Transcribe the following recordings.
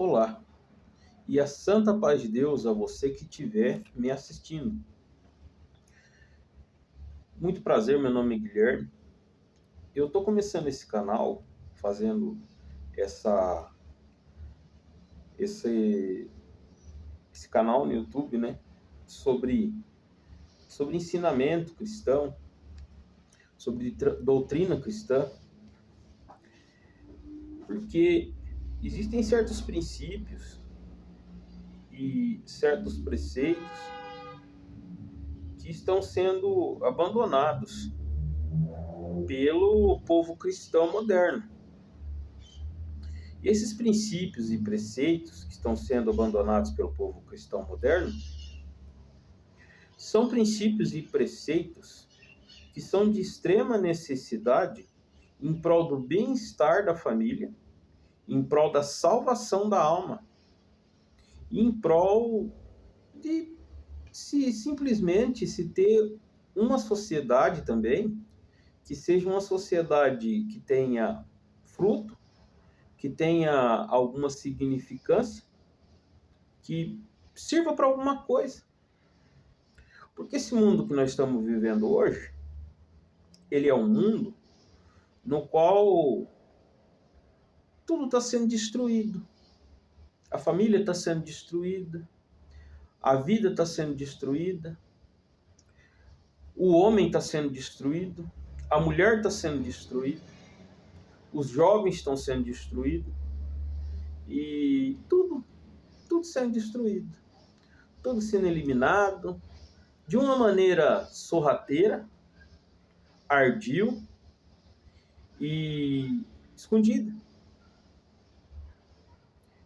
Olá, e a santa paz de Deus a você que estiver me assistindo. Muito prazer, meu nome é Guilherme. Eu estou começando esse canal, fazendo essa, esse, esse canal no YouTube, né? Sobre ensinamento cristão, sobre doutrina cristã, porque existem certos princípios e certos preceitos que estão sendo abandonados pelo povo cristão moderno. E esses princípios e preceitos que estão sendo abandonados pelo povo cristão moderno são princípios e preceitos que são de extrema necessidade em prol do bem-estar da família, em prol da salvação da alma, e em prol de simplesmente se ter uma sociedade também que seja uma sociedade que tenha fruto, que tenha alguma significância, que sirva para alguma coisa. Porque esse mundo que nós estamos vivendo hoje, ele é um mundo no qual tudo está sendo destruído. A família está sendo destruída, a vida está sendo destruída, o homem está sendo destruído, a mulher está sendo destruída, os jovens estão sendo destruídos, e tudo sendo destruído, tudo sendo eliminado, de uma maneira sorrateira, ardil e escondida.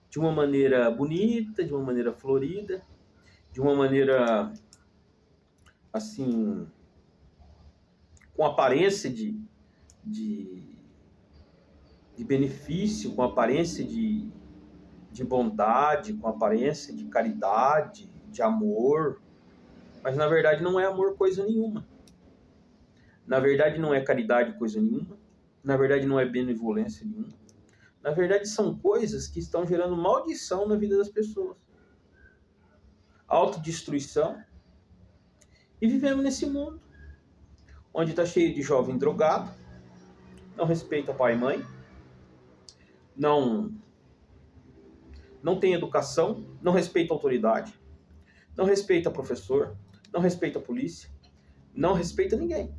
De uma maneira bonita, de uma maneira florida, de uma maneira, assim, com aparência de benefício, com aparência de bondade, com aparência de caridade, de amor. Mas, na verdade, não é amor coisa nenhuma. Na verdade, não é caridade coisa nenhuma. Na verdade, não é benevolência nenhuma. Na verdade, são coisas que estão gerando maldição na vida das pessoas. Autodestruição. E vivemos nesse mundo, onde está cheio de jovem drogado, não respeita pai e mãe, não tem educação, não respeita a autoridade, não respeita professor, não respeita a polícia, não respeita ninguém.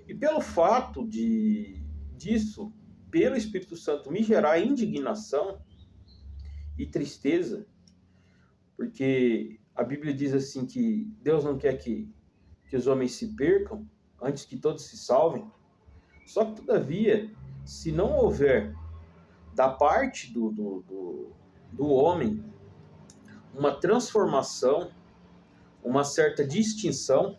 E pelo fato disso, pelo Espírito Santo me gerar indignação e tristeza, porque a Bíblia diz assim que Deus não quer que os homens se percam, antes que todos se salvem. Só que, todavia, se não houver da parte do homem uma transformação, uma certa distinção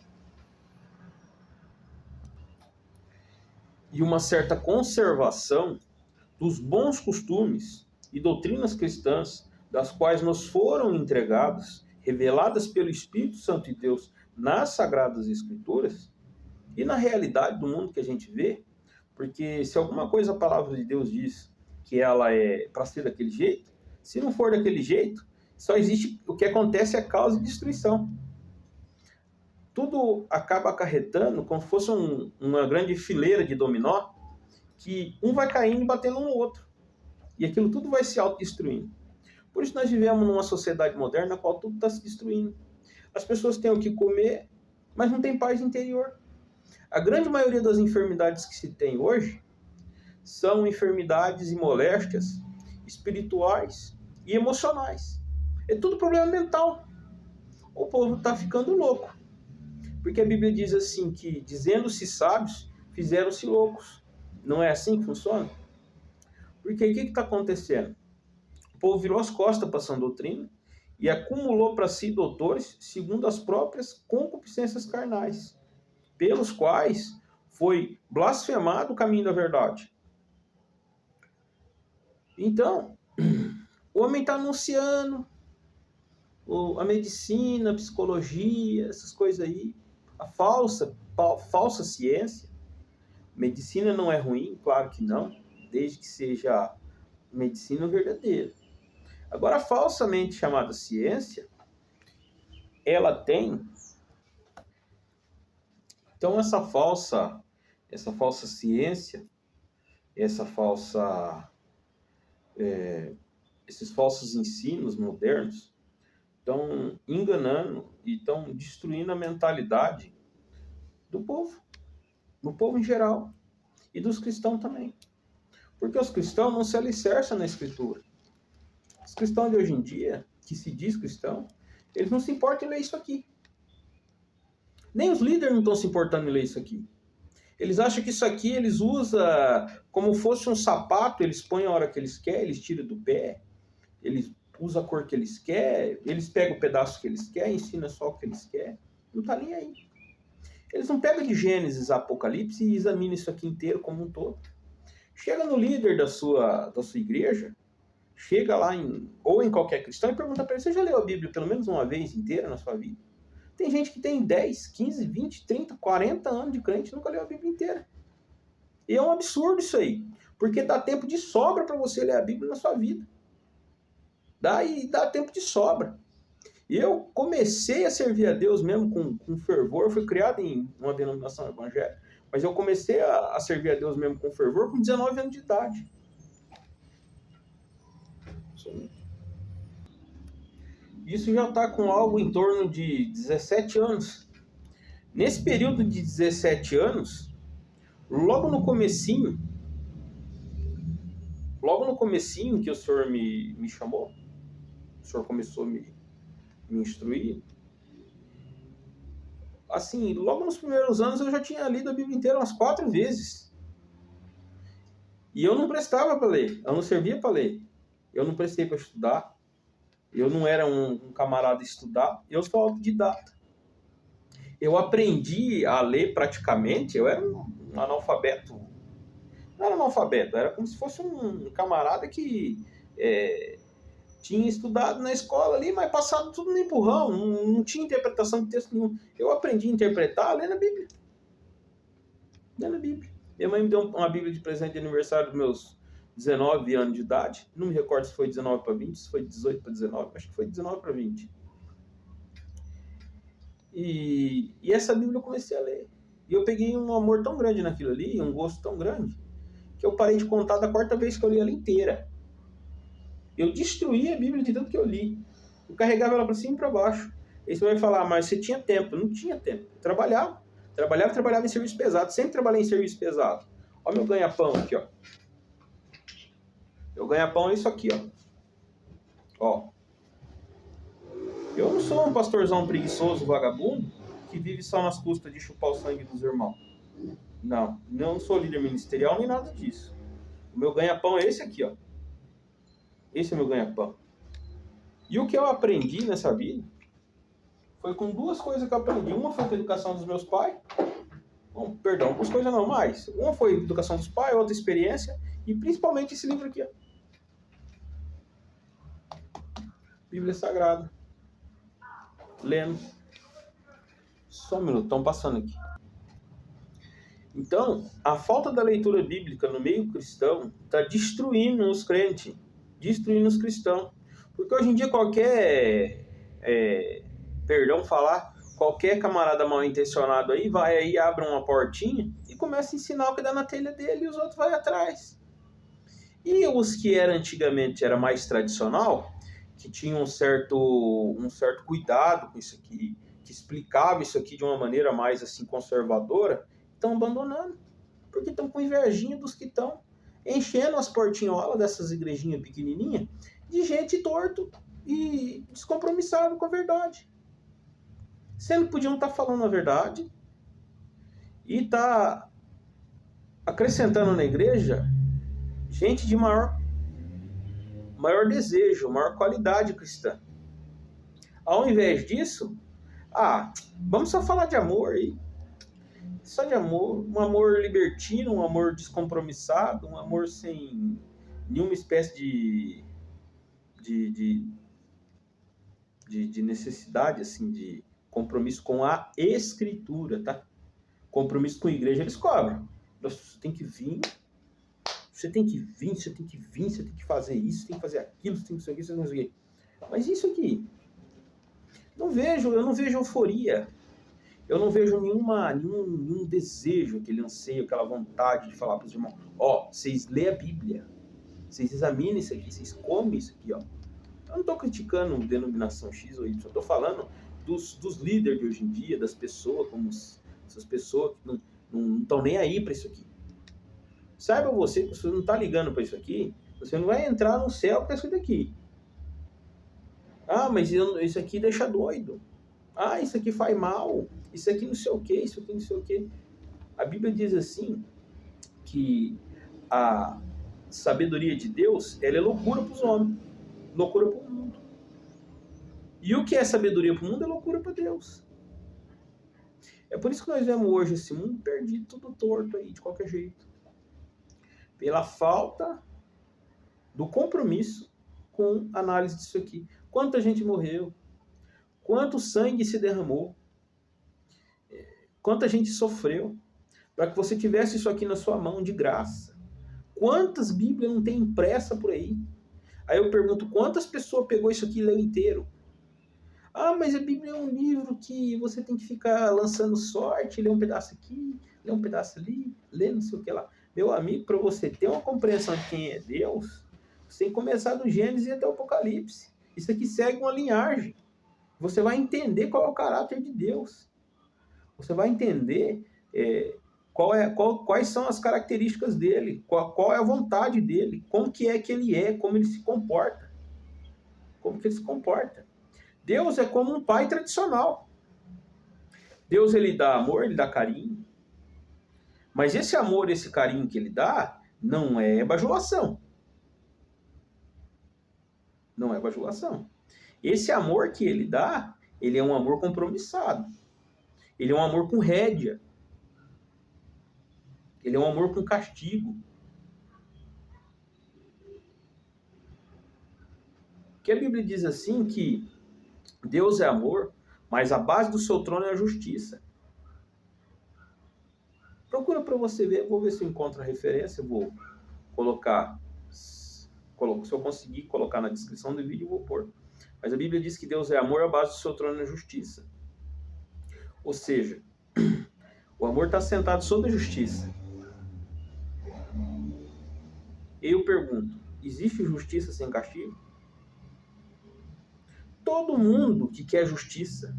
e uma certa conservação dos bons costumes e doutrinas cristãs, das quais nos foram entregados, reveladas pelo Espírito Santo de Deus nas Sagradas Escrituras e na realidade do mundo que a gente vê, porque se alguma coisa a palavra de Deus diz que ela é para ser daquele jeito, se não for daquele jeito, só existe, o que acontece é causa e destruição. Tudo acaba acarretando como se fosse uma grande fileira de dominó, que um vai caindo e batendo um no outro. E aquilo tudo vai se autodestruindo. Por isso nós vivemos numa sociedade moderna na qual tudo está se destruindo. As pessoas têm o que comer, mas não têm paz interior. A grande maioria das enfermidades que se tem hoje são enfermidades e moléstias espirituais e emocionais. É tudo problema mental. O povo está ficando louco. Porque a Bíblia diz assim que, dizendo-se sábios, fizeram-se loucos. Não é assim que funciona? Porque o que está acontecendo? O povo virou as costas para a sã doutrina e acumulou para si doutores segundo as próprias concupiscências carnais, pelos quais foi blasfemado o caminho da verdade. Então, o homem está anunciando a medicina, a psicologia, essas coisas aí, a falsa ciência. Medicina não é ruim, claro que não, desde que seja medicina verdadeira. Agora, a falsamente chamada ciência, ela tem... Então, essa falsa ciência, esses falsos ensinos modernos, estão enganando e estão destruindo a mentalidade do povo em geral, e dos cristãos também. Porque os cristãos não se alicerçam na Escritura. Os cristãos de hoje em dia, que se diz cristão, eles não se importam em ler isso aqui. Nem os líderes não estão se importando em ler isso aqui. Eles acham que isso aqui eles usam como fosse um sapato, eles põem a hora que eles querem, eles tiram do pé, eles usam a cor que eles querem, eles pegam o pedaço que eles querem, ensinam só o que eles querem. Não está nem aí. Eles não pegam de Gênesis a Apocalipse e examinam isso aqui inteiro como um todo. Chega no líder da sua igreja, chega lá ou em qualquer cristão e pergunta para ele: você já leu a Bíblia pelo menos uma vez inteira na sua vida? Tem gente que tem 10, 15, 20, 30, 40 anos de crente e nunca leu a Bíblia inteira. E é um absurdo isso aí, porque dá tempo de sobra para você ler a Bíblia na sua vida. Dá tempo de sobra. E eu comecei a servir a Deus mesmo com fervor. Eu fui criado em uma denominação evangélica, mas eu comecei a servir a Deus mesmo com fervor com 19 anos de idade. Isso já está com algo em torno de 17 anos. Nesse período de 17 anos, logo no comecinho que o Senhor me chamou, o Senhor começou a me instruir, assim, logo nos primeiros anos eu já tinha lido a Bíblia inteira umas 4 vezes. E eu não prestava para ler, eu não servia para ler. Eu não prestei para estudar, eu não era um camarada estudar, eu sou autodidata. Eu aprendi a ler praticamente, eu era um analfabeto. Não era analfabeto, era como se fosse um camarada que tinha estudado na escola ali, mas passado tudo no empurrão, não tinha interpretação de texto nenhum. Eu aprendi a interpretar lendo a Bíblia. Lendo a Bíblia. Minha mãe me deu uma Bíblia de presente de aniversário dos meus 19 anos de idade. Não me recordo se foi 19 para 20, se foi 18 para 19. Acho que foi 19 para 20. E essa Bíblia eu comecei a ler. E eu peguei um amor tão grande naquilo ali, um gosto tão grande, que eu parei de contar da 4ª vez que eu li ela inteira. Eu destruí a Bíblia de tanto que eu li. Eu carregava ela para cima e para baixo. Aí você vai falar: mas você tinha tempo? Não tinha tempo. Eu trabalhava em serviço pesado. Sempre trabalhei em serviço pesado. Olha meu ganha-pão aqui, ó. Meu ganha-pão é isso aqui, ó. Eu não sou um pastorzão preguiçoso, vagabundo, que vive só nas custas de chupar o sangue dos irmãos. Não sou líder ministerial nem nada disso. O meu ganha-pão é esse aqui, ó. Esse é o meu ganha-pão. E o que eu aprendi nessa vida foi com 2 coisas que eu aprendi. Uma foi com a educação dos meus pais. Bom, perdão, 2 coisas não, mais. Uma foi a educação dos pais, outra experiência, e principalmente esse livro aqui, ó. Bíblia Sagrada. Lendo. Só um minuto, estão passando aqui. Então, a falta da leitura bíblica no meio cristão está destruindo os crentes, destruindo os cristãos. Porque hoje em dia qualquer camarada mal intencionado aí vai aí, abre uma portinha e começa a ensinar o que dá na telha dele e os outros vão atrás. E os que antigamente era mais tradicional, que tinham um certo cuidado com isso aqui, que explicava isso aqui de uma maneira mais assim conservadora, estão abandonando, porque estão com invejinha dos que estão enchendo as portinholas dessas igrejinhas pequenininhas de gente torto e descompromissado com a verdade. Sendo que podiam estar falando a verdade e estar acrescentando na igreja gente de maior desejo, maior qualidade cristã. Ao invés disso, vamos só falar de amor aí. Só de amor, um amor libertino, um amor descompromissado, um amor sem nenhuma espécie de necessidade, assim, de compromisso com a Escritura, tá? Compromisso com a igreja eles cobram. Você tem que vir você tem que vir, você tem que vir, você tem que fazer isso, você tem que fazer aquilo, você tem que fazer isso, você tem que fazer aquilo. Mas isso aqui, eu não vejo euforia. Eu não vejo nenhum desejo, aquele anseio, aquela vontade de falar para os irmãos, vocês lêem a Bíblia, vocês examinem isso aqui, vocês comem isso aqui, ó. Eu não estou criticando denominação X ou Y, eu estou falando dos líderes de hoje em dia, das pessoas, como essas pessoas que não estão nem aí para isso aqui. Saiba você que você não está ligando para isso aqui, você não vai entrar no céu com isso daqui. Mas isso aqui deixa doido. Isso aqui faz mal. Isso aqui não sei o que, isso aqui não sei o que. A Bíblia diz assim, que a sabedoria de Deus, ela é loucura para os homens, loucura para o mundo. E o que é sabedoria para o mundo é loucura para Deus. É por isso que nós vemos hoje esse mundo perdido, tudo torto aí, de qualquer jeito. Pela falta do compromisso com a análise disso aqui. Quanta gente morreu, quanto sangue se derramou, quanta gente sofreu, para que você tivesse isso aqui na sua mão de graça. Quantas Bíblias não tem impressa por aí? Aí eu pergunto, quantas pessoas pegou isso aqui e leu inteiro? Mas a Bíblia é um livro que você tem que ficar lançando sorte, ler um pedaço aqui, ler um pedaço ali, ler não sei o que lá. Meu amigo, para você ter uma compreensão de quem é Deus, você tem que começar do Gênesis e até o Apocalipse. Isso aqui segue uma linhagem. Você vai entender qual é o caráter de Deus. Você vai entender quais são as características dele, qual é a vontade dele, como que é que ele é, como ele se comporta. Como que ele se comporta. Deus é como um pai tradicional. Deus, ele dá amor, ele dá carinho. Mas esse amor, esse carinho que ele dá, não é bajulação. Não é bajulação. Esse amor que ele dá, ele é um amor compromissado. Ele é um amor com rédea. Ele é um amor com castigo. Que a Bíblia diz assim que Deus é amor, mas a base do seu trono é a justiça. Procura para você ver, vou ver se eu encontro a referência, vou colocar, se eu conseguir colocar na descrição do vídeo, eu vou pôr. Mas a Bíblia diz que Deus é amor, a base do seu trono é a justiça. Ou seja, o amor está sentado sobre a justiça. Eu pergunto, existe justiça sem castigo? Todo mundo que quer justiça,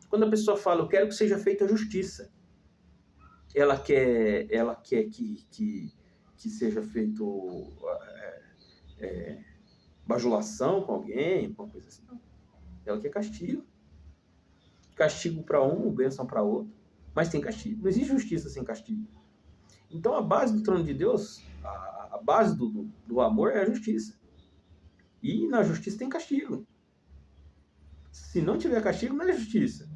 quando a pessoa fala, eu quero que seja feita a justiça, ela quer que seja feito bajulação com alguém, alguma coisa assim. Não. Ela quer castigo. Castigo para um, bênção para outro. Mas tem castigo. Não existe justiça sem castigo. Então a base do trono de Deus, a base do amor é a justiça. E na justiça tem castigo. Se não tiver castigo, não é justiça.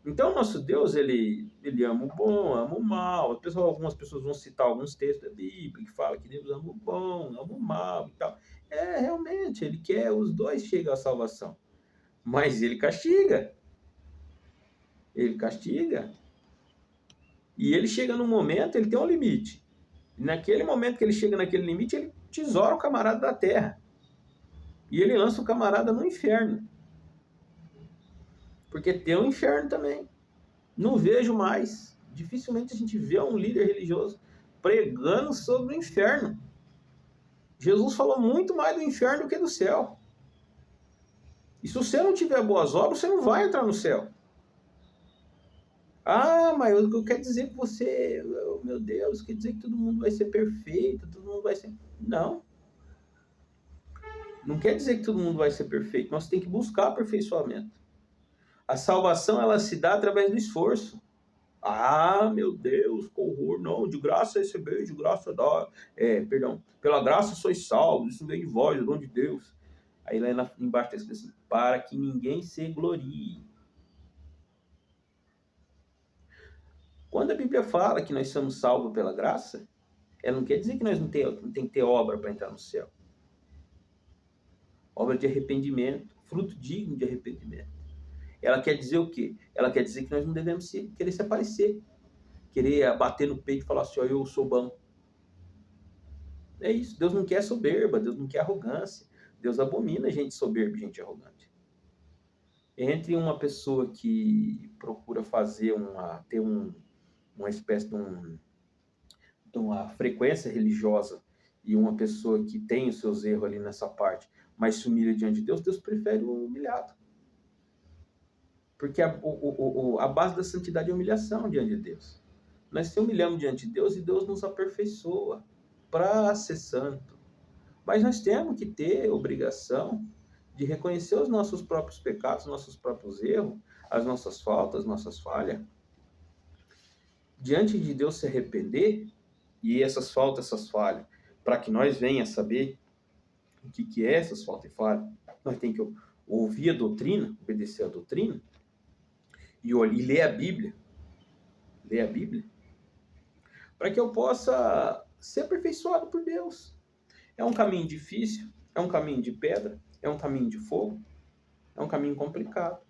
Então, o nosso Deus, ele ama o bom, ama o mal. Algumas pessoas vão citar alguns textos da Bíblia que falam que Deus ama o bom, ama o mal e tal. Realmente, ele quer os dois chegar à salvação. Mas ele castiga. Ele castiga. E ele chega num momento, ele tem um limite. E naquele momento que ele chega naquele limite, ele tesoura o camarada da terra. E ele lança o camarada no inferno. Porque tem um inferno também. Não vejo mais. Dificilmente a gente vê um líder religioso pregando sobre o inferno. Jesus falou muito mais do inferno do que do céu. E se você não tiver boas obras, você não vai entrar no céu. Mas eu quero dizer que você, meu Deus, quer dizer que todo mundo vai ser perfeito, todo mundo vai ser... Não. Não quer dizer que todo mundo vai ser perfeito. Nós temos que buscar aperfeiçoamento. A salvação, ela se dá através do esforço. Meu Deus, que horror, não, de graça receber, de graça dá. Pela graça sois salvos, isso vem de vós, é dom de Deus. Aí lá embaixo está escrito assim, para que ninguém se glorie. Quando a Bíblia fala que nós somos salvos pela graça, ela não quer dizer que nós não tem que ter obra para entrar no céu. Obra de arrependimento, fruto digno de arrependimento. Ela quer dizer o quê? Ela quer dizer que nós não devemos querer se aparecer. querer bater no peito e falar assim, ó, eu sou bom. É isso, Deus não quer soberba, Deus não quer arrogância. Deus abomina gente soberba e gente arrogante. Entre uma pessoa que procura ter uma espécie de uma frequência religiosa e uma pessoa que tem os seus erros ali nessa parte, mas se humilha diante de Deus, Deus prefere o humilhado. Porque a base da santidade é a humilhação diante de Deus. Nós se humilhamos diante de Deus e Deus nos aperfeiçoa para ser santo. Mas nós temos que ter obrigação de reconhecer os nossos próprios pecados, nossos próprios erros, as nossas faltas, as nossas falhas. Diante de Deus se arrepender, e essas faltas, essas falhas, para que nós venha saber o que é essas faltas e falhas, nós temos que ouvir a doutrina, obedecer a doutrina, e ler a Bíblia, para que eu possa ser aperfeiçoado por Deus. É um caminho difícil, é um caminho de pedra, é um caminho de fogo, é um caminho complicado,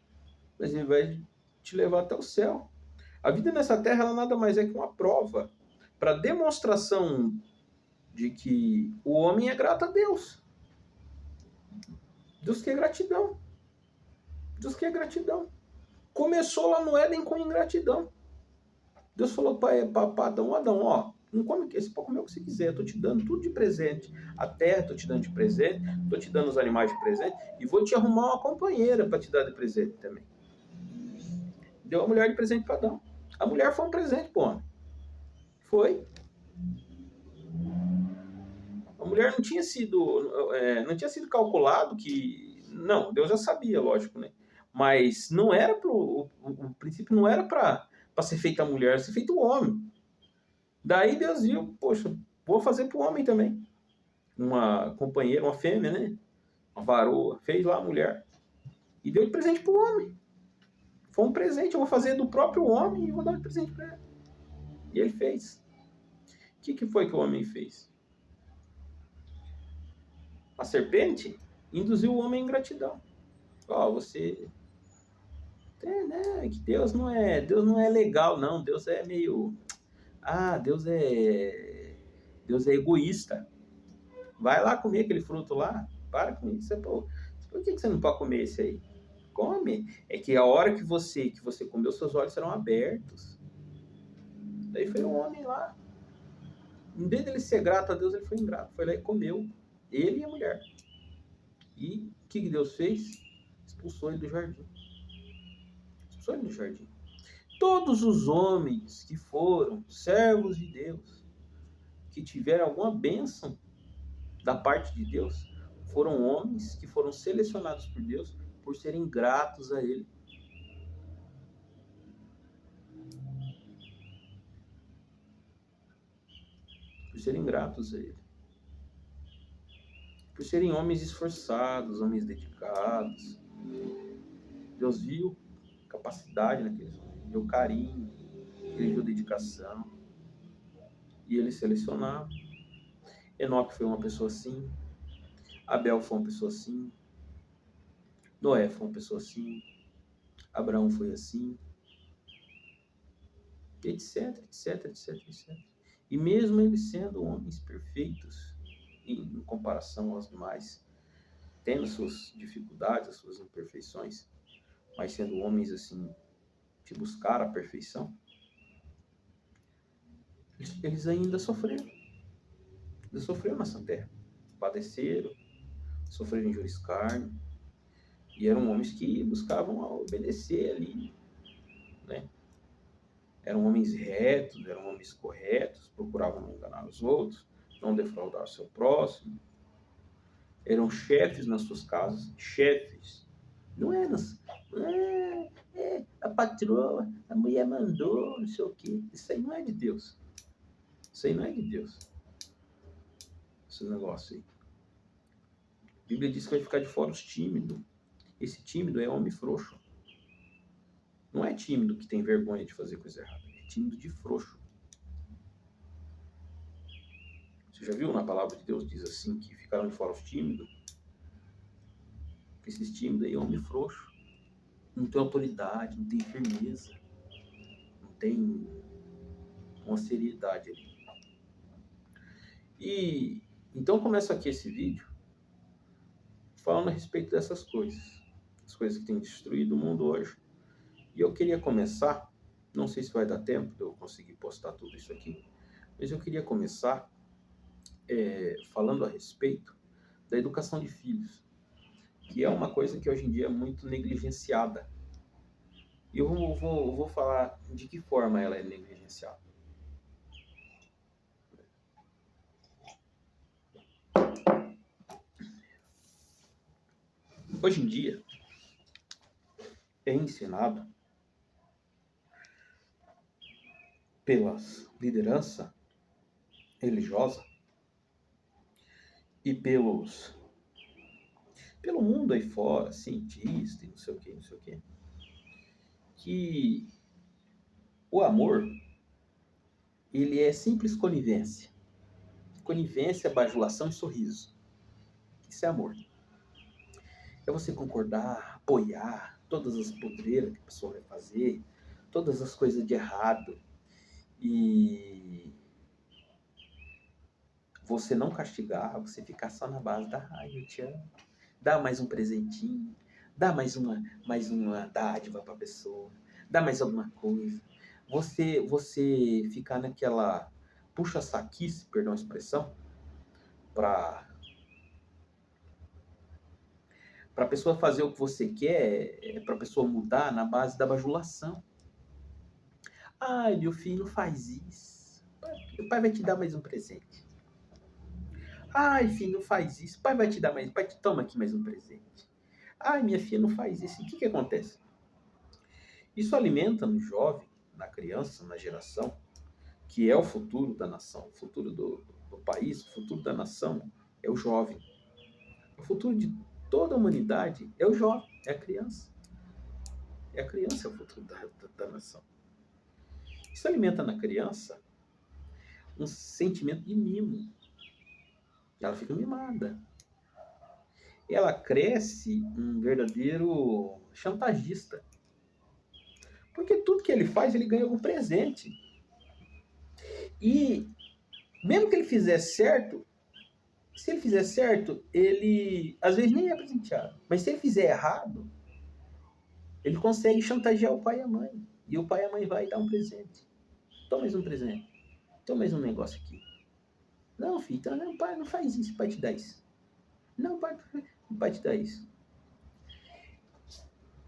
mas ele vai te levar até o céu. A vida nessa terra, ela nada mais é que uma prova para demonstração de que o homem é grato a Deus. Deus quer gratidão. Deus quer gratidão. Começou lá no Éden com ingratidão. Deus falou para Adão, ó, não come, você pode comer o que você quiser, eu tô te dando tudo de presente. A terra tô te dando de presente, tô te dando os animais de presente, e vou te arrumar uma companheira para te dar de presente também. Deu a mulher de presente para Adão. A mulher foi um presente para o homem. Foi. A mulher não tinha sido calculado que... Não, Deus já sabia, lógico, né? Mas não era o princípio não era para ser feita a mulher, era ser feito o homem. Daí Deus viu, poxa, vou fazer para o homem também. Uma companheira, uma fêmea, né? Uma varoa. Fez lá a mulher. E deu de presente para o homem. Foi um presente, eu vou fazer do próprio homem e vou dar de presente para ele. E ele fez. O que foi que o homem fez? A serpente induziu o homem em ingratidão. Ó, você... né, que Deus não é legal, não. Deus é meio... Deus é egoísta. Vai lá comer aquele fruto lá. Para com isso. Pô, por que você não pode comer esse aí? Come. É que a hora que você comeu, seus olhos serão abertos. Daí foi um homem lá. Em vez dele ser grato a Deus, ele foi ingrato. Foi lá e comeu. Ele e a mulher. E o que Deus fez? Expulsou ele do jardim. Expulsou ele do jardim. Todos os homens que foram servos de Deus, que tiveram alguma bênção da parte de Deus, foram homens que foram selecionados por Deus por serem gratos a Ele. Por serem gratos a Ele. Por serem homens esforçados, homens dedicados. Deus viu capacidade naqueles homens, viu carinho, Ele viu dedicação. E Ele selecionava. Enoque foi uma pessoa assim. Abel foi uma pessoa assim. Noé foi uma pessoa assim. Abraão foi assim. Etc, etc, etc, etc. E mesmo eles sendo homens perfeitos, em comparação aos demais, tendo suas dificuldades, as suas imperfeições, mas sendo homens assim, que buscaram a perfeição, eles ainda sofreram. Eles sofreram nessa terra. Padeceram, sofreram injúria e escárnio, e eram homens que buscavam obedecer ali, né? Eram homens retos, eram homens corretos, procuravam não enganar os outros, não defraudar o seu próximo. Eram chefes nas suas casas, chefes. Não é a patroa, a mulher mandou, não sei o quê. Isso aí não é de Deus. Isso aí não é de Deus. Esse negócio aí. A Bíblia diz que vai ficar de fora os tímidos. Esse tímido é homem frouxo. Não é tímido que tem vergonha de fazer coisa errada. É tímido de frouxo. Você já viu na palavra de Deus, diz assim, que ficaram de fora os tímidos? Esses tímidos aí é homem frouxo. Não tem autoridade, não tem firmeza. Não tem uma seriedade ali. E então começo aqui esse vídeo falando a respeito dessas coisas, as coisas que têm destruído o mundo hoje. E eu queria começar, não sei se vai dar tempo de eu conseguir postar tudo isso aqui, mas eu queria começar falando a respeito da educação de filhos, que é uma coisa que hoje em dia é muito negligenciada. E eu vou falar de que forma ela é negligenciada. Hoje em dia é ensinado pela liderança religiosa e pelo mundo aí fora, cientista e não sei o que, que o amor, ele é simples conivência. Conivência, bajulação e sorriso. Isso é amor. É você concordar, apoiar todas as podreiras que a pessoa vai fazer, todas as coisas de errado. E você não castigar, você ficar só na base da eu te amo. Dá mais um presentinho, dá mais uma dádiva para a pessoa, dá mais alguma coisa. Você ficar naquela puxa-saquice, perdão a expressão, para a pessoa fazer o que você quer, para a pessoa mudar na base da bajulação. Ai, meu filho, não faz isso. O pai vai te dar mais um presente. Ai, filho, não faz isso. O pai vai te dar mais. Pai, toma aqui mais um presente. Ai, minha filha, não faz isso. E o que acontece? Isso alimenta no jovem, na criança, na geração, que é o futuro da nação, o futuro do país, o futuro da nação é o jovem. O futuro de toda a humanidade é o jovem, é a criança. É a criança, é o futuro da nação. Isso alimenta na criança um sentimento de mimo. Ela fica mimada. Ela cresce um verdadeiro chantagista. Porque tudo que ele faz, ele ganha algum presente. E mesmo que ele fizer certo, se ele fizer certo, ele às vezes nem é presenteado. Mas se ele fizer errado, ele consegue chantagear o pai e a mãe. E o pai e a mãe vai dar um presente. Toma mais um presente. Toma mais um negócio aqui. Não, filho, então, não, pai, não faz isso, o pai te dá isso. Não, pai, o pai te dá isso.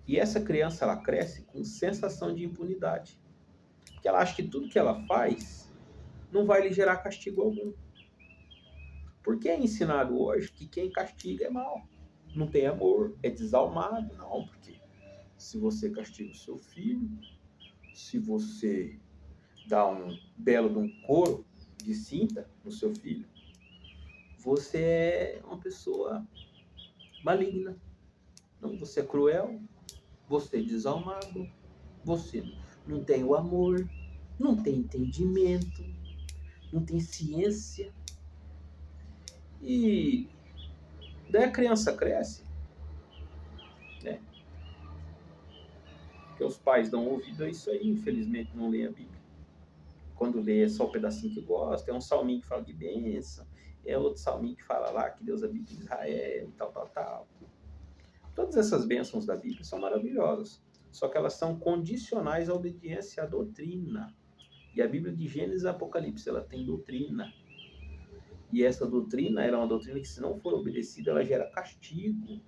E essa criança, ela cresce com sensação de impunidade. Porque ela acha que tudo que ela faz não vai lhe gerar castigo algum. Porque é ensinado hoje que quem castiga é mal. Não tem amor, é desalmado. Não, porque se você castiga o seu filho, se você dá um belo de um couro de cinta no seu filho, você é uma pessoa maligna. Não, você é cruel, você é desalmado, você não tem o amor, não tem entendimento, não tem ciência. E daí a criança cresce, né? Porque os pais dão ouvido a isso aí, infelizmente não leem a Bíblia. Quando lê é só o pedacinho que gosta, é um salminho que fala de bênção, é outro salminho que fala lá que Deus habita em Israel e tal. Todas essas bênçãos da Bíblia são maravilhosas, só que elas são condicionais à obediência à doutrina. E a Bíblia de Gênesis e Apocalipse, ela tem doutrina. E essa doutrina, ela é uma doutrina que, se não for obedecida, ela gera castigo.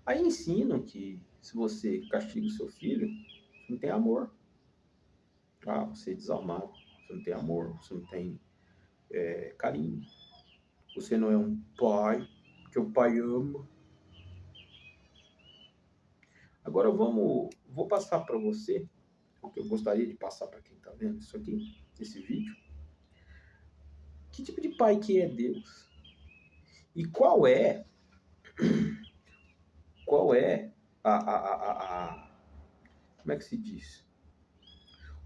Aí ensinam que, se você castiga o seu filho, você não tem amor. Ah, você é desalmado, você não tem amor, você não tem carinho. Você não é um pai, que o pai ama. Agora vou passar para você o que eu gostaria de passar para quem está vendo isso aqui, esse vídeo. Que tipo de pai que é Deus? E qual é como é que se diz?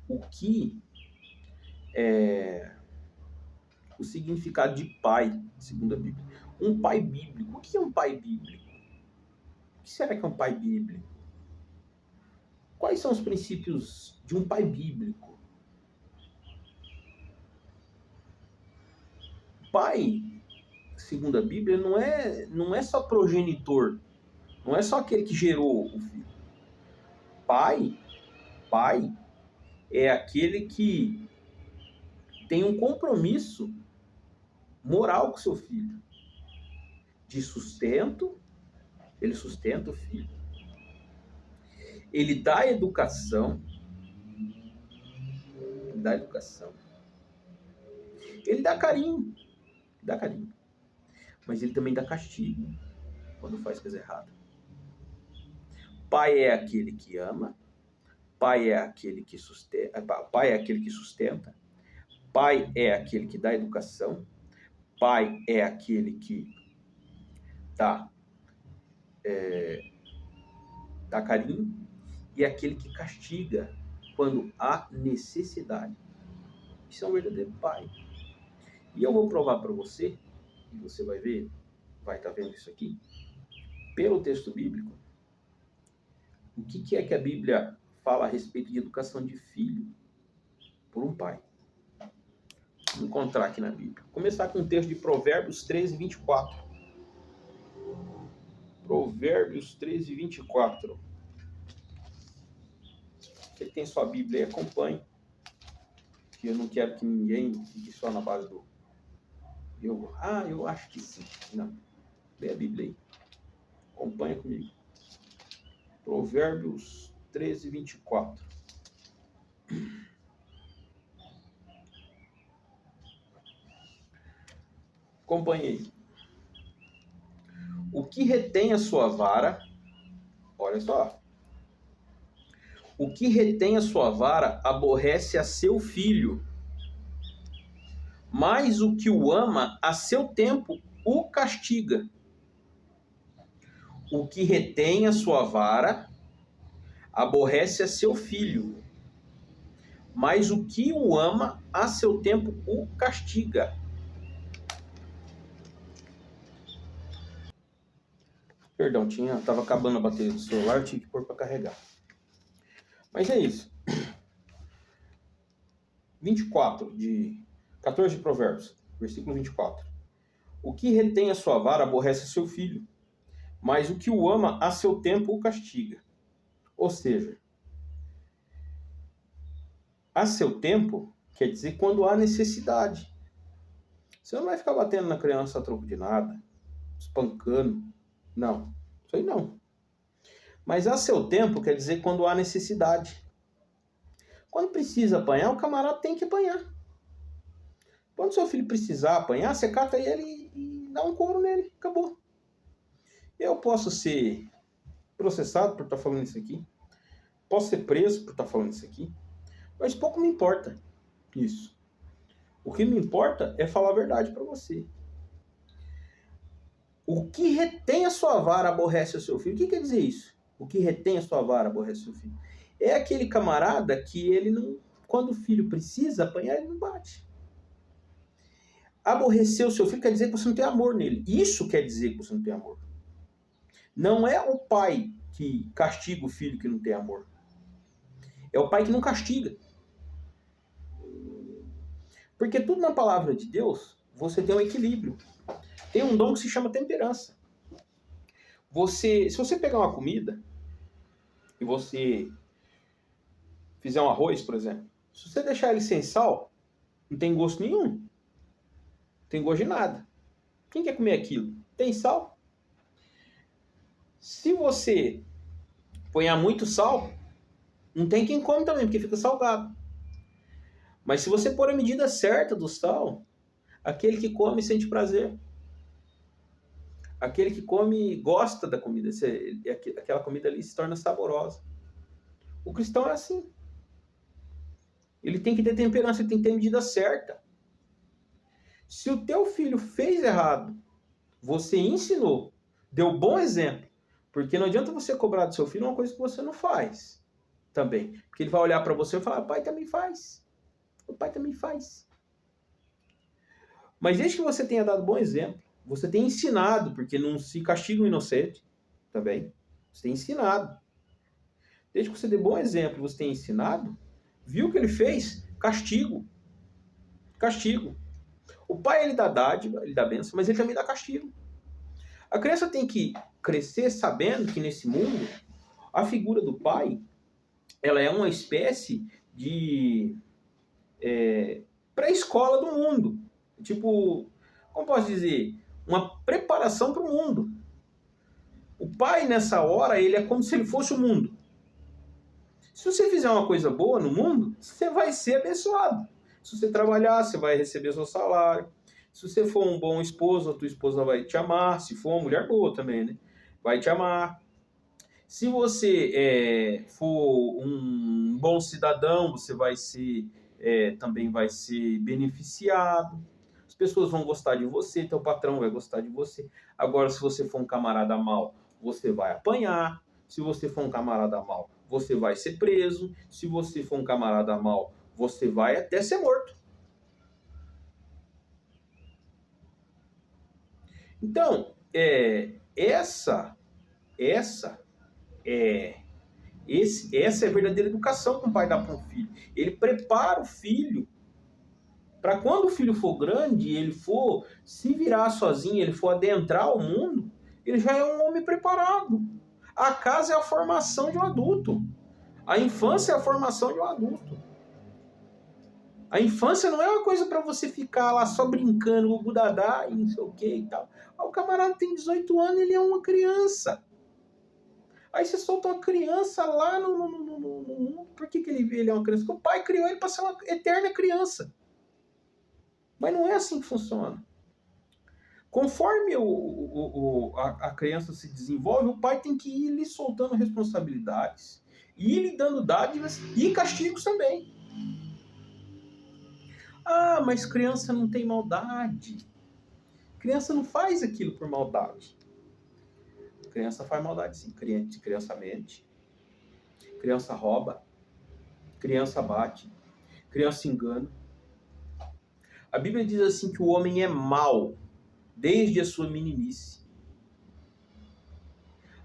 O que é o significado de pai, segundo a Bíblia? Um pai bíblico. O que é um pai bíblico? O que será que é um pai bíblico? Quais são os princípios de um pai bíblico? Pai, segundo a Bíblia, não é só progenitor, não é só aquele que gerou o filho. Pai é aquele que tem um compromisso moral com seu filho, de sustento, ele sustenta o filho, ele dá educação, ele dá carinho, mas ele também dá castigo quando faz coisa errada. Pai é aquele que ama, pai é aquele que sustenta, pai é aquele que dá educação, pai é aquele que dá carinho e é aquele que castiga quando há necessidade. Isso é um verdadeiro pai. E eu vou provar para você, e você vai ver, vai estar vendo isso aqui, pelo texto bíblico, o que é que a Bíblia fala a respeito de educação de filho por um pai. Vou encontrar aqui na Bíblia. Vou começar com o texto de Provérbios 13, 24. Provérbios 13, 24. Você tem sua Bíblia aí, acompanhe. Que eu não quero que ninguém fique só na base do... eu acho que sim. Não. Lê a Bíblia aí. Acompanha comigo. Provérbios 13, 24. Acompanhei. O que retém a sua vara, olha só. O que retém a sua vara aborrece a seu filho, mas o que o ama a seu tempo o castiga. O que retém a sua vara aborrece a seu filho, mas o que o ama a seu tempo o castiga. Perdão, estava acabando a bateria do celular, tive que pôr para carregar. Mas é isso. 14 de Provérbios, versículo 24. O que retém a sua vara aborrece seu filho, mas o que o ama a seu tempo o castiga. Ou seja, a seu tempo quer dizer quando há necessidade. Você não vai ficar batendo na criança a troco de nada, espancando. Não, isso aí não. Mas a seu tempo quer dizer quando há necessidade. Quando precisa apanhar, o camarada tem que apanhar. Quando seu filho precisar apanhar, você cata ele e dá um couro nele. Acabou. Eu posso ser processado por estar falando isso aqui. Posso ser preso por estar falando isso aqui. Mas pouco me importa isso. O que me importa é falar a verdade para você. O que retém a sua vara aborrece o seu filho. O que quer dizer isso? O que retém a sua vara aborrece o seu filho. É aquele camarada que ele não... Quando o filho precisa apanhar, ele não bate. Aborrecer o seu filho quer dizer que você não tem amor nele. Isso quer dizer que você não tem amor. Não é o pai que castiga o filho que não tem amor. É o pai que não castiga. Porque tudo na palavra de Deus, você tem um equilíbrio. Tem um dom que se chama temperança. Se você pegar uma comida e você fizer um arroz, por exemplo, se você deixar ele sem sal, não tem gosto nenhum. Não tem gosto de nada. Quem quer comer aquilo? Tem sal? Se você ponhar muito sal, não tem quem come também, porque fica salgado. Mas se você pôr a medida certa do sal, aquele que come sente prazer. Aquele que come gosta da comida. Aquela comida ali se torna saborosa. O cristão é assim. Ele tem que ter temperança, ele tem que ter a medida certa. Se o teu filho fez errado, você ensinou, deu bom exemplo, porque não adianta você cobrar do seu filho uma coisa que você não faz também. Porque ele vai olhar para você e falar, o pai também faz. O pai também faz. Mas desde que você tenha dado bom exemplo, você tem ensinado, porque não se castiga o inocente também. Você tem ensinado. Desde que você dê bom exemplo, você tenha ensinado, viu o que ele fez? Castigo. Castigo. O pai, ele dá dádiva, ele dá bênção, mas ele também dá castigo. A criança tem que crescer sabendo que nesse mundo, a figura do pai, ela é uma espécie de pré-escola do mundo. Tipo, como posso dizer? Uma preparação para o mundo. O pai, nessa hora, ele é como se ele fosse o mundo. Se você fizer uma coisa boa no mundo, você vai ser abençoado. Se você trabalhar, você vai receber seu salário. Se você for um bom esposo, a tua esposa vai te amar. Se for uma mulher boa também, né? Vai te amar. Se você for um bom cidadão, você vai ser, também vai ser beneficiado. As pessoas vão gostar de você, teu patrão vai gostar de você. Agora, se você for um camarada mau, você vai apanhar. Se você for um camarada mau, você vai ser preso. Se você for um camarada mau, você vai até ser morto. Então, essa é essa é a verdadeira educação que um pai dá para um filho. Ele prepara o filho para quando o filho for grande, ele for se virar sozinho, ele for adentrar o mundo, ele já é um homem preparado. A casa é a formação de um adulto. A infância é a formação de um adulto. A infância não é uma coisa para você ficar lá só brincando, o gudadá e não sei o que e tal. O camarada tem 18 anos, ele é uma criança. Aí você solta uma criança lá no mundo. Por que ele é uma criança? Porque o pai criou ele para ser uma eterna criança. Mas não é assim que funciona. Conforme a criança se desenvolve, o pai tem que ir lhe soltando responsabilidades, e ir lhe dando dádivas e castigos também. Ah, mas criança não tem maldade. Criança não faz aquilo por maldade. Criança faz maldade sim. Criança mente. Criança rouba. Criança bate. Criança engana. A Bíblia diz assim que o homem é mau desde a sua meninice.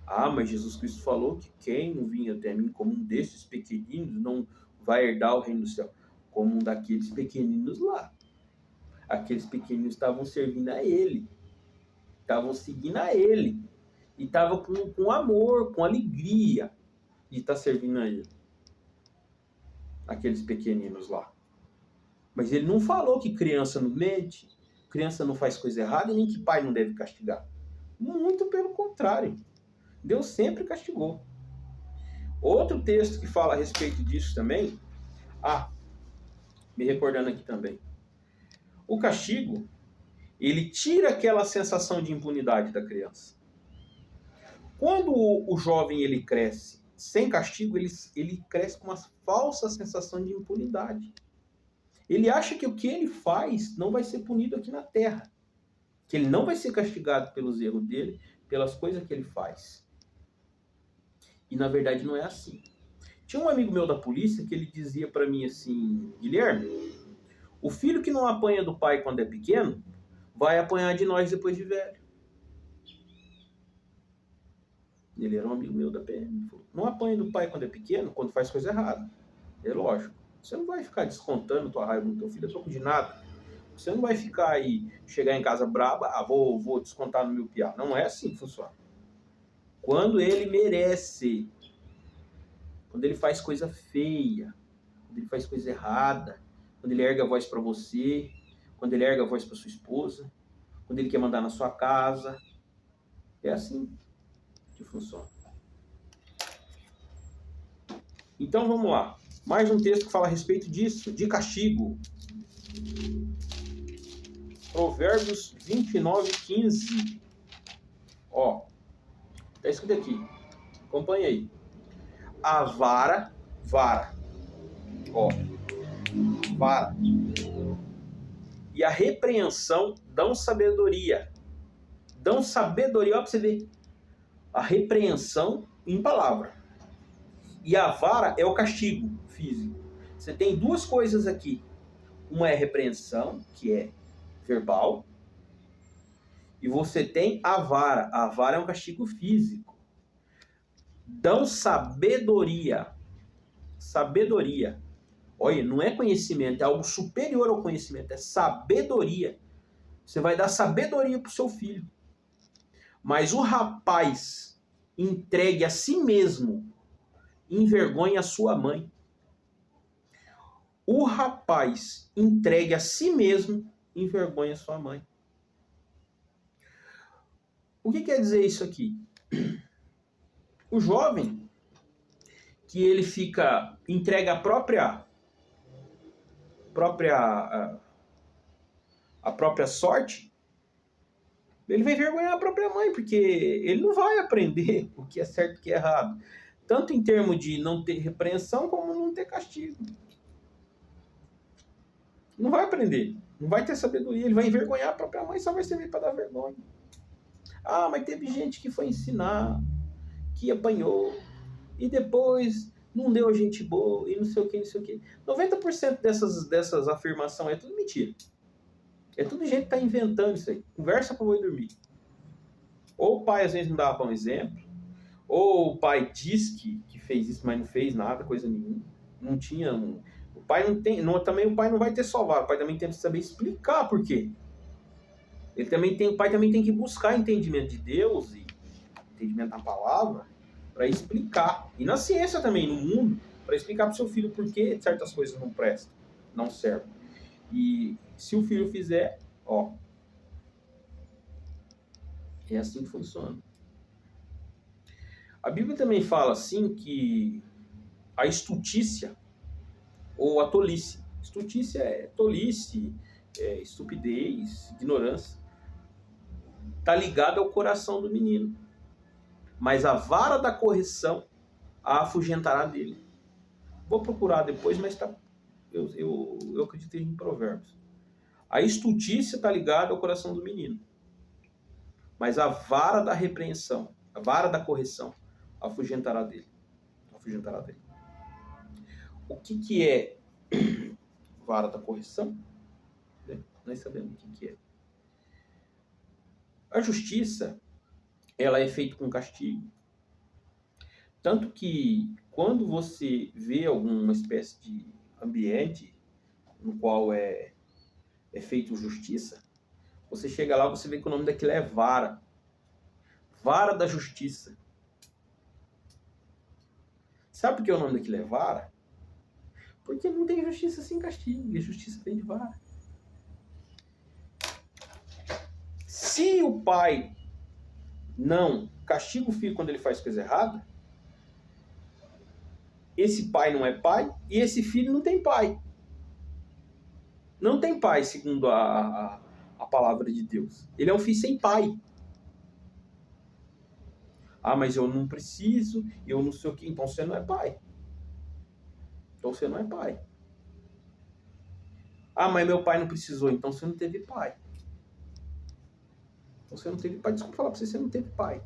Ah, mas Jesus Cristo falou que quem não vinha até mim como um desses pequeninos não vai herdar o reino do céu. Como um daqueles pequeninos lá. Aqueles pequeninos estavam servindo a ele. Estavam seguindo a ele. E estavam com amor, com alegria de estar servindo a ele. Aqueles pequeninos lá. Mas ele não falou que criança não mente, criança não faz coisa errada e nem que pai não deve castigar. Muito pelo contrário. Deus sempre castigou. Outro texto que fala a respeito disso também, me recordando aqui também. O castigo, ele tira aquela sensação de impunidade da criança. Quando o jovem ele cresce sem castigo, ele cresce com uma falsa sensação de impunidade. Ele acha que o que ele faz não vai ser punido aqui na terra. Que ele não vai ser castigado pelos erros dele, pelas coisas que ele faz. E na verdade não é assim. Tinha um amigo meu da polícia que ele dizia para mim assim: Guilherme, o filho que não apanha do pai quando é pequeno, vai apanhar de nós depois de velho. Ele era um amigo meu da PM. Ele falou: não apanha do pai quando é pequeno, quando faz coisa errada. É lógico. Você não vai ficar descontando tua raiva no teu filho a troco de nada. Você não vai ficar aí, chegar em casa braba, vou descontar no meu piá. Não é assim que funciona. Quando ele merece, quando ele faz coisa feia, quando ele faz coisa errada, quando ele ergue a voz para você, quando ele ergue a voz para sua esposa, quando ele quer mandar na sua casa, é assim que funciona. Então vamos lá. Mais um texto que fala a respeito disso, de castigo. Provérbios 29:15. Ó, tá escrito aqui. Acompanha aí. A vara, ó, vara. E a repreensão dão sabedoria. Dão sabedoria, ó, pra você ver. A repreensão em palavra. E a vara é o castigo físico. Você tem duas coisas aqui. Uma é repreensão, que é verbal. E você tem a vara. A vara é um castigo físico. dão sabedoria. Sabedoria. Olha, não é conhecimento, é algo superior ao conhecimento, é sabedoria. Você vai dar sabedoria para o seu filho. Mas o rapaz entregue a si mesmo envergonha a sua mãe. O rapaz entregue a si mesmo envergonha a sua mãe. O que quer dizer isso aqui? O jovem que ele fica entregue a própria sorte, ele vai envergonhar a própria mãe, porque ele não vai aprender o que é certo e o que é errado. Tanto em termos de não ter repreensão, como não ter castigo. Não vai aprender, não vai ter sabedoria, ele vai envergonhar a própria mãe, só vai servir para dar vergonha. Ah, mas teve gente que foi ensinar, que apanhou, e depois não deu gente boa, e não sei o que, não sei o que. 90% dessas afirmações é tudo mentira. É tudo gente que tá inventando isso aí. Conversa pra boi dormir. Ou o pai às vezes não dava bom exemplo, ou o pai diz que fez isso, mas não fez nada, coisa nenhuma. Não tinha... O pai não tem... também o pai não vai ter salvado. O pai também tem que saber explicar por quê. O pai também tem que buscar entendimento de Deus e entendimento da palavra para explicar. E na ciência também, no mundo, para explicar para o seu filho por que certas coisas não prestam, não servem. E se o filho fizer, ó, é assim que funciona. A Bíblia também fala assim que a estutícia ou a tolice. Estutícia é tolice, é estupidez, ignorância. Está ligada ao coração do menino. Mas a vara da correção a afugentará dele. Vou procurar depois, mas tá, eu acredito em Provérbios. A estutícia está ligada ao coração do menino. Mas a vara da repreensão, a vara da correção, afugentará dele. Afugentará dele. O que é vara da correção? Nós sabemos o que é. A justiça, ela é feita com castigo. Tanto que quando você vê alguma espécie de ambiente no qual é feito justiça, você chega lá, você vê que o nome daquilo é vara. Vara da justiça. Sabe por que o nome daquilo é vara? Porque não tem justiça sem castigo, e a justiça vem de vara. Se o pai não castiga o filho quando ele faz coisa errada, esse pai não é pai e esse filho não tem pai. Não tem pai, segundo a palavra de Deus. Ele é um filho sem pai. Ah, mas eu não preciso, eu não sei o que. Então você não é pai. Então você não é pai. Ah, mas meu pai não precisou, então você não teve pai. Então você não teve pai. Desculpa falar pra você, você não teve pai.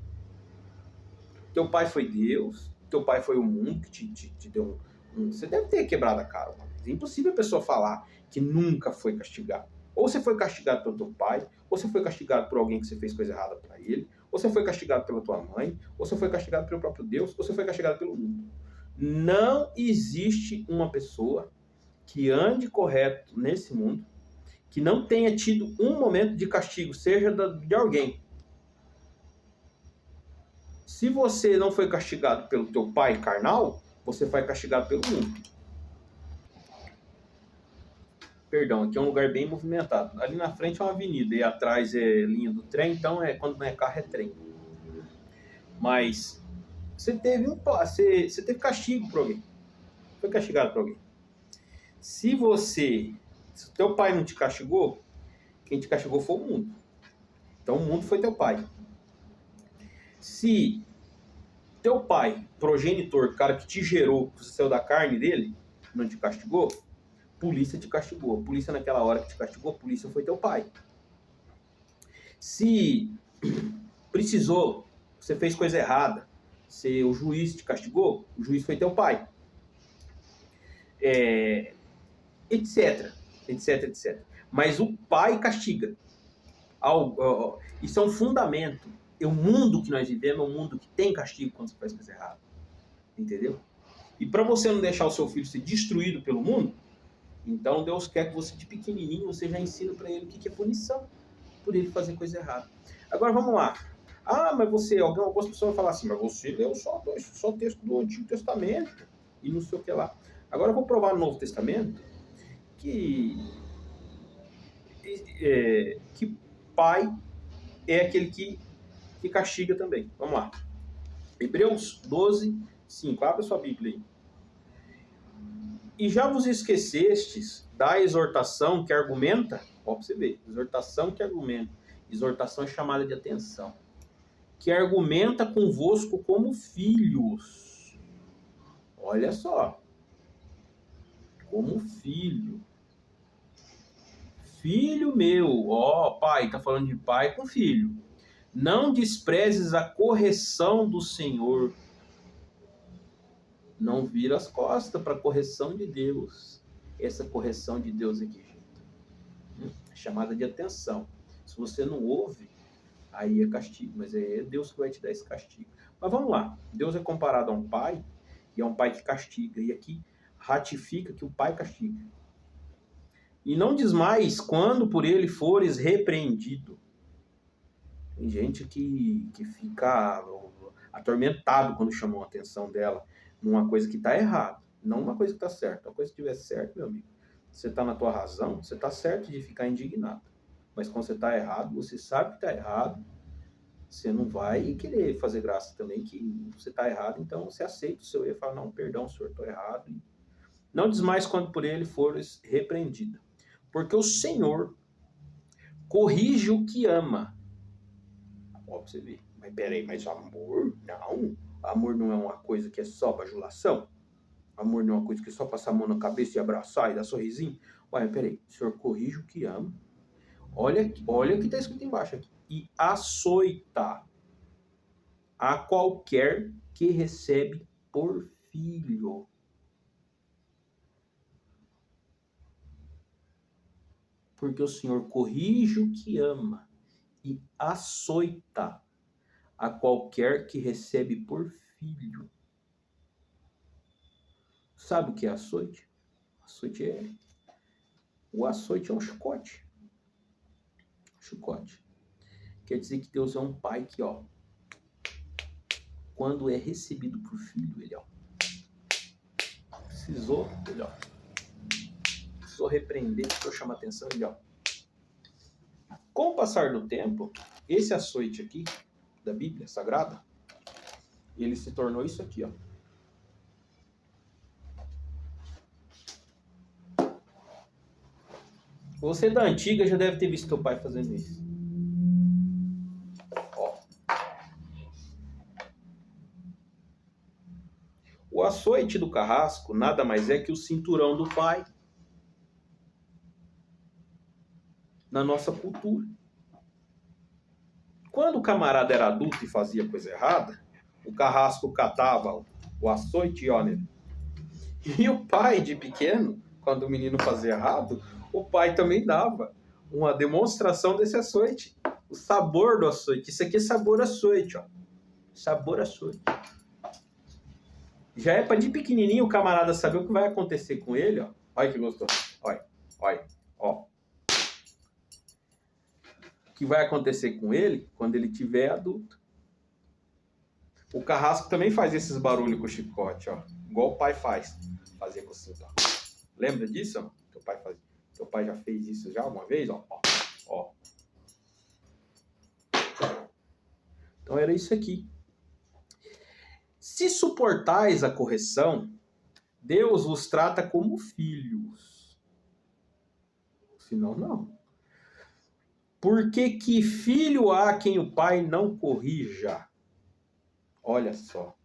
Teu pai foi Deus, teu pai foi o mundo que te deu Você deve ter quebrado a cara. É impossível a pessoa falar que nunca foi castigado. Ou você foi castigado pelo teu pai, ou você foi castigado por alguém que você fez coisa errada para ele, ou você foi castigado pela tua mãe, ou você foi castigado pelo próprio Deus, ou você foi castigado pelo mundo. Não existe uma pessoa que ande correto nesse mundo que não tenha tido um momento de castigo, seja de alguém. Se você não foi castigado pelo teu pai carnal, você foi castigado pelo mundo. Perdão, aqui é um lugar bem movimentado. Ali na frente é uma avenida e atrás é linha do trem, então quando não é carro é trem. Mas você teve castigo por alguém. Foi castigado por alguém. Se o teu pai não te castigou, quem te castigou foi o mundo. Então o mundo foi teu pai. Se teu pai, progenitor, o cara que te gerou, que você saiu da carne dele, não te castigou, a polícia te castigou. A polícia naquela hora que te castigou, a polícia foi teu pai. Se precisou, você fez coisa errada, se o juiz te castigou, o juiz foi teu pai. Etc, etc, etc. Mas o pai castiga. Isso é um fundamento. O mundo que nós vivemos é um mundo que tem castigo quando você faz coisa errada. Entendeu? E para você não deixar o seu filho ser destruído pelo mundo, então Deus quer que você, de pequenininho, você já ensina para ele o que é punição por ele fazer coisa errada. Agora vamos lá. Ah, mas algumas pessoas vão falar assim, mas você leu só o texto do Antigo Testamento e não sei o que lá. Agora eu vou provar no Novo Testamento que pai é aquele que castiga também. Vamos lá. Hebreus 12, 5. Abre sua Bíblia aí. E já vos esquecestes da exortação que argumenta, ó, pra você ver, exortação que argumenta, exortação é chamada de atenção, que argumenta convosco como filhos. Olha só, como filho. Filho meu, ó, pai, tá falando de pai com filho. Não desprezes a correção do Senhor. Não vira as costas para a correção de Deus. Essa correção de Deus aqui, gente, é chamada de atenção. Se você não ouve, aí é castigo. Mas é Deus que vai te dar esse castigo. Mas vamos lá. Deus é comparado a um pai, e é um pai que castiga. E aqui ratifica que o pai castiga. E não diz mais quando por ele fores repreendido. Tem gente que fica atormentado quando chamam a atenção dela numa coisa que está errada, não uma coisa que está certa. Uma coisa que estiver certa, meu amigo, você está na tua razão, você está certo de ficar indignado. Mas quando você está errado, você sabe que está errado, você não vai querer fazer graça também que você está errado, então você aceita o seu erro e fala, não, perdão, senhor, estou errado. Não diz mais quando por ele fores repreendido. Porque o Senhor corrige o que ama. Ó, pra você ver. Mas peraí, mas amor? Não. Amor não é uma coisa que é só bajulação? Amor não é uma coisa que é só passar a mão na cabeça e abraçar e dar sorrisinho? Ué, peraí. O Senhor corrige o que ama. Olha o que está escrito embaixo aqui. E açoita a qualquer que recebe por filho. Porque o Senhor corrige o que ama e açoita a qualquer que recebe por filho. Sabe o que é açoite? O açoite é um chicote. Chicote. Quer dizer que Deus é um pai que, ó, quando é recebido por filho, ele, ó, precisou repreender, precisou chamar atenção, ele, ó. Com o passar do tempo, esse açoite aqui, da Bíblia Sagrada, ele se tornou isso aqui, ó. Você da antiga já deve ter visto teu pai fazendo isso. Ó. O açoite do carrasco nada mais é que o cinturão do pai. Na nossa cultura. Quando o camarada era adulto e fazia coisa errada, o carrasco catava o açoite, ó, né? E o pai, de pequeno, quando o menino fazia errado, o pai também dava uma demonstração desse açoite. O sabor do açoite. Isso aqui é sabor açoite, ó. Sabor açoite. Já é para de pequenininho o camarada saber o que vai acontecer com ele, ó. Olha que gostoso. Olha. Ó. O que vai acontecer com ele quando ele tiver adulto. O carrasco também faz esses barulhos com o chicote, ó. Igual o pai faz. Fazia com o cinto, ó. Lembra disso, ó? Teu pai já fez isso já uma vez, ó. Então era isso aqui. Se suportais a correção, Deus vos trata como filhos. Senão, não. Porque que filho há quem o pai não corrija? Olha só.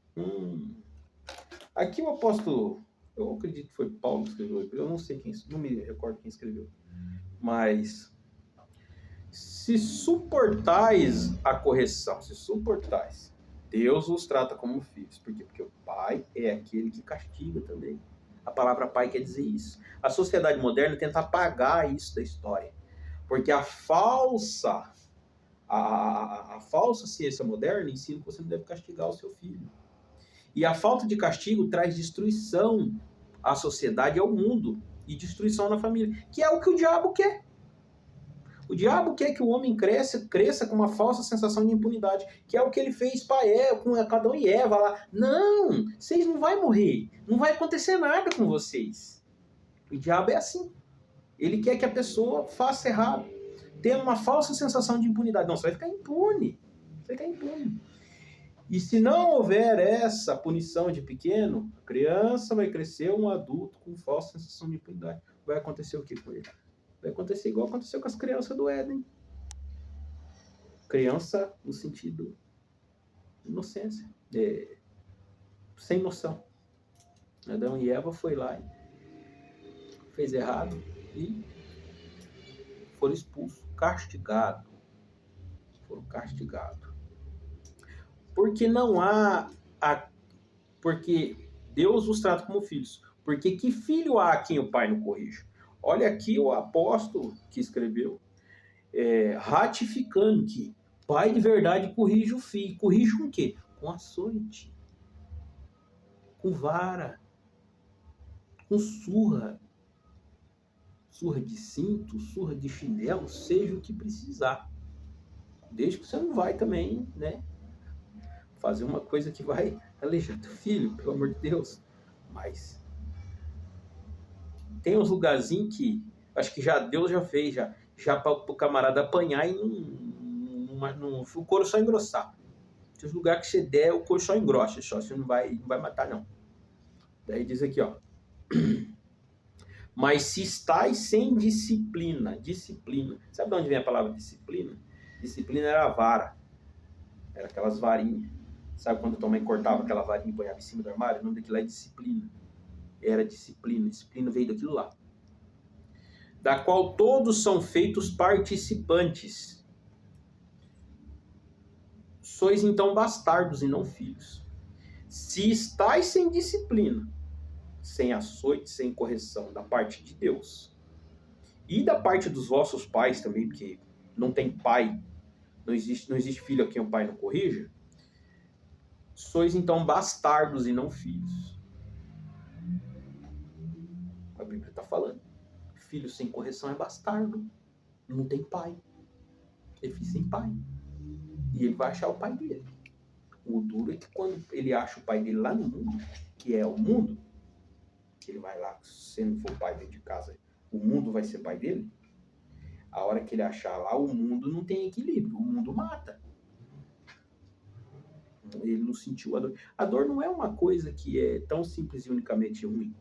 Aqui o apóstolo, eu acredito que foi Paulo que escreveu, eu não sei quem, não me recordo quem escreveu. Mas se suportais a correção, Deus os trata como filhos. Por quê? Porque o pai é aquele que castiga também. A palavra pai quer dizer isso. A sociedade moderna tenta apagar isso da história. Porque a falsa ciência moderna ensina que você não deve castigar o seu filho. E a falta de castigo traz destruição à sociedade e ao mundo, e destruição na família, que é o que o diabo quer. O diabo quer que o homem cresça com uma falsa sensação de impunidade, que é o que ele fez com Adão e Eva lá. Não, vocês não vão morrer, não vai acontecer nada com vocês. O diabo é assim. Ele quer que a pessoa faça errado, tenha uma falsa sensação de impunidade. Não, você vai ficar impune. Você vai ficar impune. E se não houver essa punição de pequeno, a criança vai crescer um adulto com falsa sensação de impunidade. Vai acontecer o que com ele? Vai acontecer igual aconteceu com as crianças do Éden. Criança no sentido inocência, sem noção. Adão e Eva foi lá e fez errado e foram expulsos, castigados. Foram castigados. Porque não há... Porque Deus os trata como filhos. Porque que filho há a quem o pai não corrige? Olha aqui o apóstolo que escreveu, ratificando que pai de verdade corrige o filho. Corrige com o quê? Com açoite, com vara, com surra. Surra de cinto, surra de chinelo, seja o que precisar. Desde que você não vai também, né, fazer uma coisa que vai alejar teu filho, pelo amor de Deus. Mas tem uns lugarzinhos que acho que Deus já fez, já para o camarada apanhar e o couro só engrossar. Tem uns lugares que você der, o couro só engrossa, só, você não vai matar, não. Daí diz aqui, ó. Mas se estáis sem disciplina, sabe de onde vem a palavra disciplina? Disciplina era a vara, era aquelas varinhas. Sabe quando tua mãe cortava aquela varinha e ponhava em cima do armário? O nome daquilo é disciplina. Era disciplina veio daquilo lá. Da qual todos são feitos participantes. Sois então bastardos e não filhos. Se estáis sem disciplina, sem açoite, sem correção da parte de Deus e da parte dos vossos pais também, porque não tem pai, não existe filho a quem o pai não corrija, sois então bastardos e não filhos. A Bíblia está falando. Filho sem correção é bastardo, não tem pai, é filho sem pai, e ele vai achar o pai dele. O duro é que quando ele acha o pai dele lá no mundo, que é o mundo, ele vai lá, se não for pai dentro de casa, o mundo vai ser pai dele. A hora que ele achar lá, o mundo não tem equilíbrio, o mundo mata. Ele não sentiu a dor. A dor não é uma coisa que é tão simples e unicamente ruim.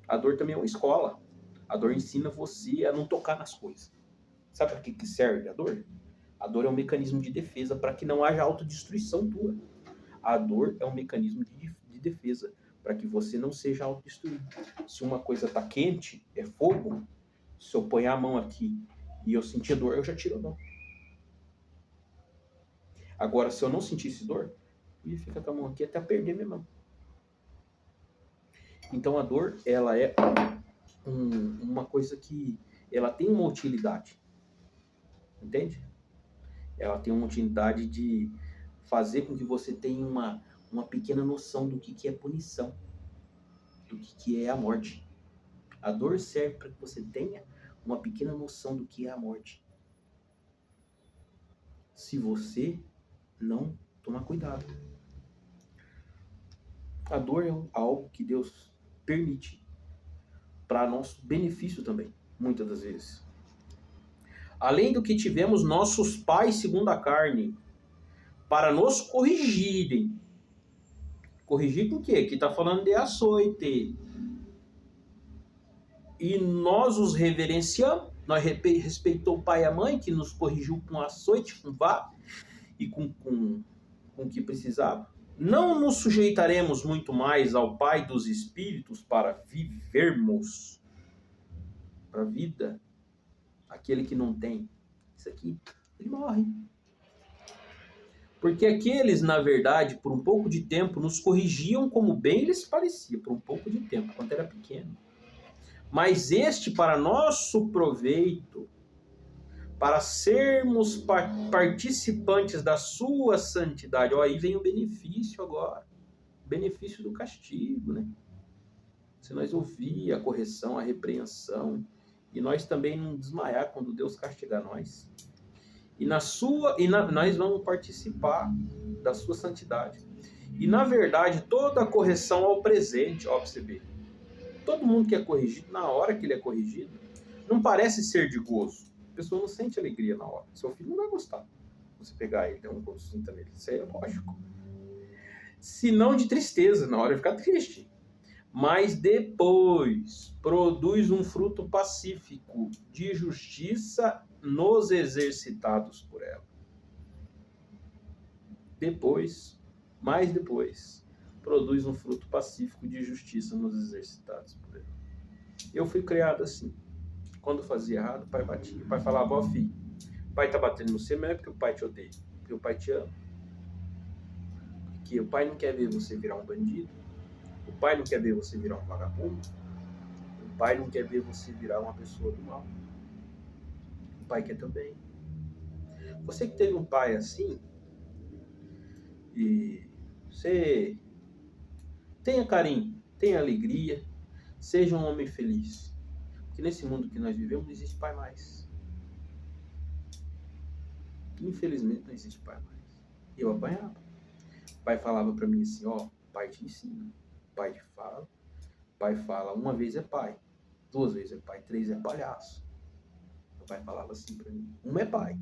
A dor também é uma escola. A dor ensina você a não tocar nas coisas. Sabe para que serve a dor? A dor é um mecanismo de defesa para que não haja autodestruição tua. A dor é um mecanismo de defesa para que você não seja autodestruído. Se uma coisa está quente, é fogo, se eu ponho a mão aqui e eu sentir dor, eu já tiro a mão. Agora, se eu não sentisse dor, eu ia ficar com a mão aqui até perder minha mão. Então, a dor, ela é uma coisa que ela tem uma utilidade. Entende? Ela tem uma utilidade de fazer com que você tenha uma pequena noção do que é punição, do que é a morte. A dor serve para que você tenha uma pequena noção do que é a morte. Se você não tomar cuidado. A dor é algo que Deus permite para nosso benefício também, muitas das vezes. Além do que tivemos nossos pais segundo a carne, para nos corrigirem. Corrigir com o quê? Aqui está falando de açoite. E nós os reverenciamos. Nós respeitamos o pai e a mãe, que nos corrigiu com açoite, com vara e com o que precisava. Não nos sujeitaremos muito mais ao Pai dos Espíritos para vivermos para a vida. Aquele que não tem isso aqui, ele morre. Porque aqueles, na verdade, por um pouco de tempo, nos corrigiam como bem lhes parecia, por um pouco de tempo, quando era pequeno. Mas este, para nosso proveito, para sermos participantes da sua santidade. Ó, aí vem o benefício agora. benefício do castigo, né? Se nós ouvir a correção, a repreensão, e nós também não desmaiar quando Deus castigar nós. Nós vamos participar da sua santidade. E na verdade, toda a correção ao presente, ó, pra você ver. Todo mundo que é corrigido, na hora que ele é corrigido, não parece ser de gozo. A pessoa não sente alegria na hora. Seu filho não vai gostar. Você pegar ele, dar um gosto nele. Isso aí é lógico. Se não de tristeza, na hora de ficar triste. Mas depois produz um fruto pacífico de justiça nos exercitados por ela. Depois, produz um fruto pacífico de justiça nos exercitados por ela. Eu fui criado assim. Quando fazia errado, o pai batia. O pai falava, ó filho, o pai tá batendo no você, mas é porque o pai te odeia. Porque o pai te ama. Porque o pai não quer ver você virar um bandido. O pai não quer ver você virar um vagabundo. O pai não quer ver você virar uma pessoa do mal. O pai quer teu bem. Você que teve um pai assim, e você tenha carinho, tenha alegria, seja um homem feliz. Porque nesse mundo que nós vivemos não existe pai mais. Infelizmente não existe pai mais. E eu apanhava. O pai falava pra mim assim, ó, pai te ensina, pai te fala. Pai fala, uma vez é pai, 2 vezes é pai, 3 é palhaço. O pai falava assim pra mim, 1 é pai,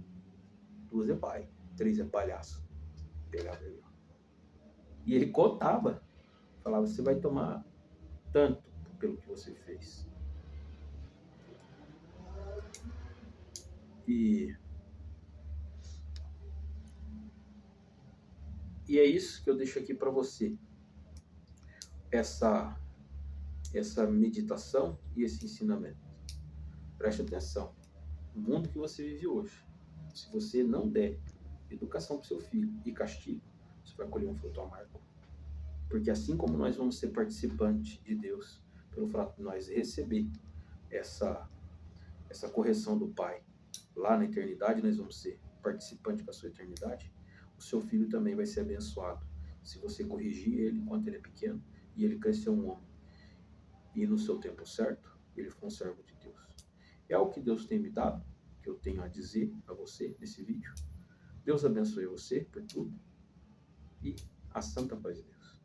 2 é pai, 3 é palhaço. Pegava ele. E ele contava, falava, você vai tomar tanto pelo que você fez. E é isso que eu deixo aqui para você. Essa meditação e esse ensinamento. Preste atenção. No mundo que você vive hoje, se você não der educação para o seu filho e castigo, você vai colher um fruto amargo. Porque assim como nós vamos ser participantes de Deus, pelo fato de nós receber essa correção do Pai, lá na eternidade nós vamos ser participantes da sua eternidade, o seu filho também vai ser abençoado. Se você corrigir ele enquanto ele é pequeno, e ele crescer um homem, e no seu tempo certo, ele for um servo de Deus. É o que Deus tem me dado, que eu tenho a dizer a você nesse vídeo. Deus abençoe você por tudo, e a santa paz de Deus.